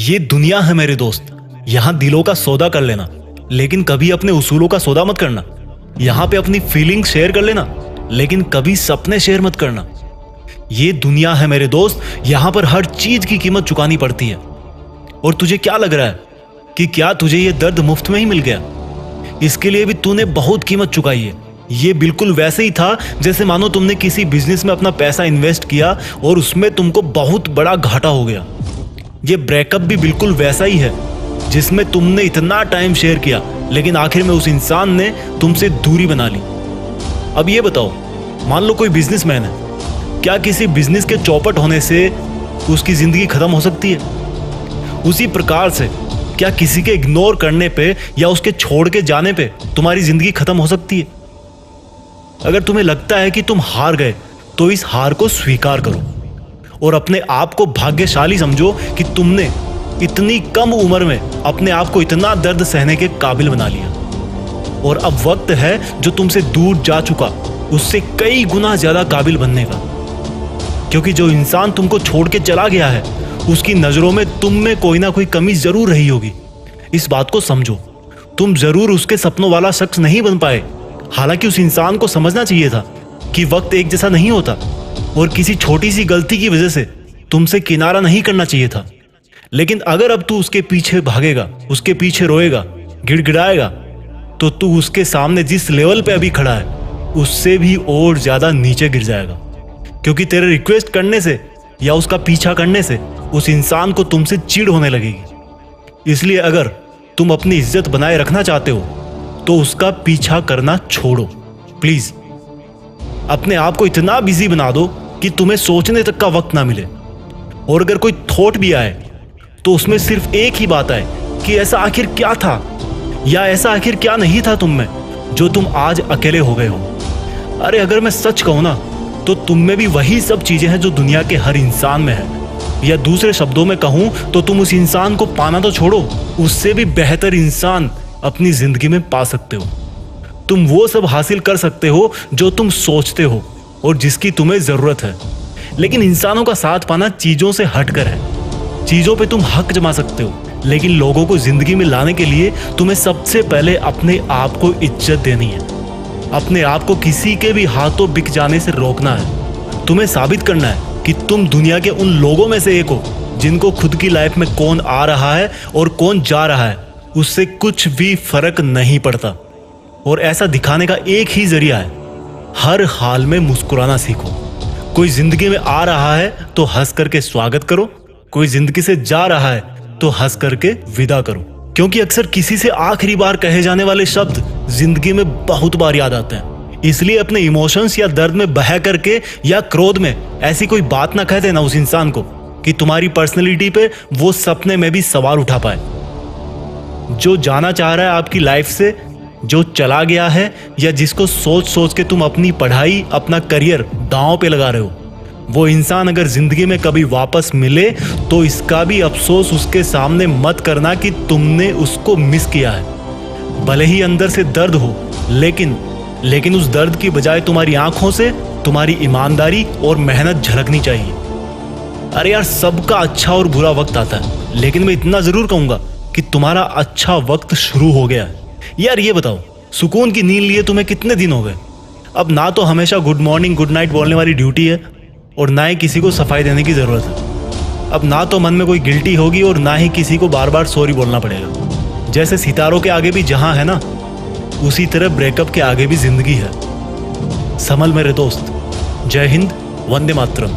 ये दुनिया है मेरे दोस्त, यहाँ दिलों का सौदा कर लेना, लेकिन कभी अपने उसूलों का सौदा मत करना। यहाँ पे अपनी फीलिंग शेयर कर लेना, लेकिन कभी सपने शेयर मत करना। ये दुनिया है मेरे दोस्त, यहाँ पर हर चीज की कीमत चुकानी पड़ती है। और तुझे क्या लग रहा है कि क्या तुझे ये दर्द मुफ्त में ही मिल गया? इसके लिए भी तूने बहुत कीमत चुकाई है। ये बिल्कुल वैसे ही था जैसे मानो तुमने किसी बिजनेस में अपना पैसा इन्वेस्ट किया और उसमें तुमको बहुत बड़ा घाटा हो गया। ये ब्रेकअप भी बिल्कुल वैसा ही है जिसमें तुमने इतना टाइम शेयर किया, लेकिन आखिर में उस इंसान ने तुमसे दूरी बना ली। अब ये बताओ, मान लो कोई बिजनेसमैन है, क्या किसी बिजनेस के चौपट होने से उसकी जिंदगी खत्म हो सकती है? उसी प्रकार से क्या किसी के इग्नोर करने पे या उसके छोड़ के जाने पे तुम्हारी जिंदगी खत्म हो सकती है? अगर तुम्हें लगता है कि तुम हार गए तो इस हार को स्वीकार करो और अपने आप को भाग्यशाली समझो कि तुमने इतनी कम उम्र में अपने आप को इतना दर्द सहने के काबिल बना लिया। और अब वक्त है जो तुमसे दूर जा चुका उससे कई गुना ज्यादा काबिल बनने का, क्योंकि जो इंसान तुमको छोड़ के चला गया है उसकी नजरों में तुम में कोई ना कोई कमी जरूर रही होगी। इस बात को समझो, तुम जरूर उसके सपनों वाला शख्स नहीं बन पाए। हालांकि उस इंसान को समझना चाहिए था कि वक्त एक जैसा नहीं होता और किसी छोटी सी गलती की वजह से तुमसे किनारा नहीं करना चाहिए था। लेकिन अगर अब तू उसके पीछे भागेगा, उसके पीछे रोएगा, गिड़गिड़ाएगा, तो तू उसके सामने जिस लेवल पे अभी खड़ा है उससे भी और ज्यादा नीचे गिर जाएगा, क्योंकि तेरे रिक्वेस्ट करने से या उसका पीछा करने से उस इंसान को तुमसे चिढ़ होने लगेगी। इसलिए अगर तुम अपनी इज्जत बनाए रखना चाहते हो तो उसका पीछा करना छोड़ो। प्लीज अपने आप को इतना बिजी बना दो कि तुम्हें सोचने तक का वक्त ना मिले। और अगर कोई थॉट भी आए तो उसमें सिर्फ एक ही बात आए कि ऐसा आखिर क्या था या ऐसा आखिर क्या नहीं था तुम में जो तुम आज अकेले हो गए हो। अरे अगर मैं सच कहूं ना तो तुम में भी वही सब चीजें हैं जो दुनिया के हर इंसान में है। या दूसरे शब्दों में कहूं तो तुम उस इंसान को पाना तो छोड़ो, उससे भी बेहतर इंसान अपनी जिंदगी में पा सकते हो। तुम वो सब हासिल कर सकते हो जो तुम सोचते हो और जिसकी तुम्हें जरूरत है। लेकिन इंसानों का साथ पाना चीजों से हटकर है। चीजों पे तुम हक जमा सकते हो, लेकिन लोगों को जिंदगी में लाने के लिए तुम्हें सबसे पहले अपने आप को इज्जत देनी है। अपने आप को किसी के भी हाथों बिक जाने से रोकना है। तुम्हें साबित करना है कि तुम दुनिया के उन लोगों में से एक हो जिनको खुद की लाइफ में कौन आ रहा है और कौन जा रहा है उससे कुछ भी फर्क नहीं पड़ता। और ऐसा दिखाने का एक ही जरिया है, हर हाल में मुस्कुराना सीखो। कोई जिंदगी में आ रहा है तो हंस करके स्वागत करो, कोई जिंदगी से जा रहा है तो हंस करके विदा करो। क्योंकि अक्सर किसी से आखिरी बार कहे जाने वाले शब्द जिंदगी में बहुत बार याद आते हैं। इसलिए अपने इमोशंस या दर्द में बह करके या क्रोध में ऐसी कोई बात ना कह देना उस इंसान को कि तुम्हारी पर्सनैलिटी पे वो सपने में भी सवाल उठा पाए। जो जाना चाह रहा है आपकी लाइफ से, जो चला गया है, या जिसको सोच सोच के तुम अपनी पढ़ाई, अपना करियर दांव पे लगा रहे हो, वो इंसान अगर जिंदगी में कभी वापस मिले तो इसका भी अफसोस उसके सामने मत करना कि तुमने उसको मिस किया है। भले ही अंदर से दर्द हो, लेकिन उस दर्द की बजाय तुम्हारी आंखों से तुम्हारी ईमानदारी और मेहनत झलकनी चाहिए। अरे यार, सबका अच्छा और बुरा वक्त आता है, लेकिन मैं इतना जरूर कहूंगा कि तुम्हारा अच्छा वक्त शुरू हो गया है। यार ये बताओ, सुकून की नींद लिए तुम्हें कितने दिन हो गए? अब ना तो हमेशा गुड मॉर्निंग गुड नाइट बोलने वाली ड्यूटी है और ना ही किसी को सफाई देने की जरूरत है। अब ना तो मन में कोई गिल्टी होगी और ना ही किसी को बार बार सॉरी बोलना पड़ेगा। जैसे सितारों के आगे भी जहां है ना, उसी तरह ब्रेकअप के आगे भी जिंदगी है। संभल मेरे दोस्त। जय हिंद, वंदे मातरम।